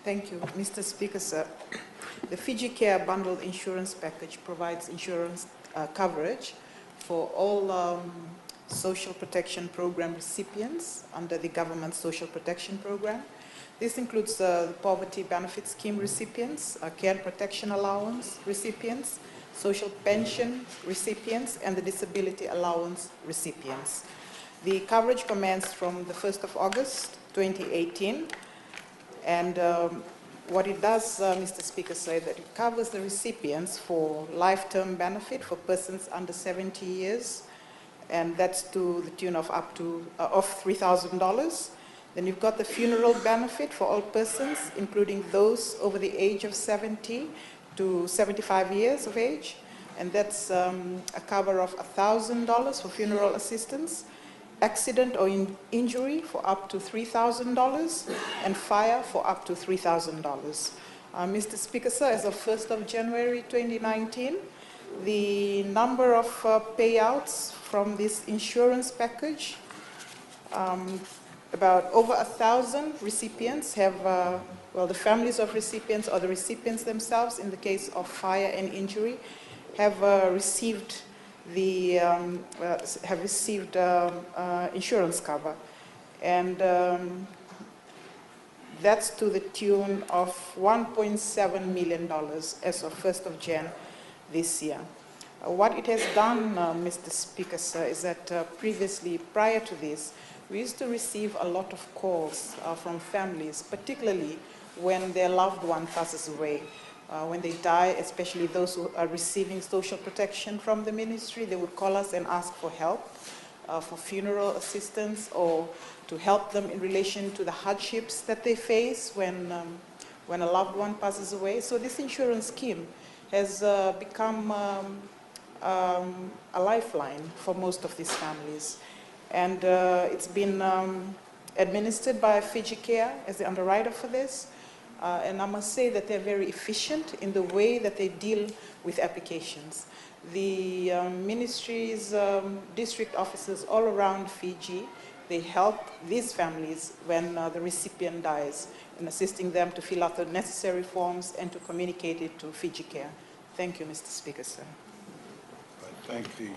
Thank you, Mr. Speaker, sir. The Fiji Care Bundled Insurance Package provides insurance coverage for all social protection program recipients under the government social protection program. This includes the Poverty Benefit Scheme recipients, Care and Protection Allowance recipients, social pension recipients, and the Disability Allowance recipients. The coverage commenced from the 1st of August 2018, and what it does, Mr. Speaker, say that it covers the recipients for life-term benefit for persons under 70 years, and that's to the tune of up to $3,000. Then you've got the funeral benefit for all persons, including those over the age of 70 to 75 years of age, and that's a cover of $1,000 for funeral assistance, accident or injury for up to $3,000, and fire for up to $3,000. Mr. Speaker, sir, as of 1st of January 2019, the number of payouts from this insurance package, about over 1,000 recipients have, well, the families of recipients or the recipients themselves, in the case of fire and injury, have received insurance cover, and that's to the tune of $1.7 million as of 1st of Jan this year. What it has done, Mr. Speaker, sir, is that previously, prior to this, we used to receive a lot of calls from families, particularly when their loved one passes away. When they die, especially those who are receiving social protection from the ministry, they would call us and ask for help, for funeral assistance, or to help them in relation to the hardships that they face when a loved one passes away. So this insurance scheme has become a lifeline for most of these families. And it's been administered by Fiji Care as the underwriter for this. And I must say that they're very efficient in the way that they deal with applications. The ministry's district offices all around Fiji, they help these families when the recipient dies, in assisting them to fill out the necessary forms and to communicate it to Fiji Care. Thank you, Mr. Speaker, sir. I thank the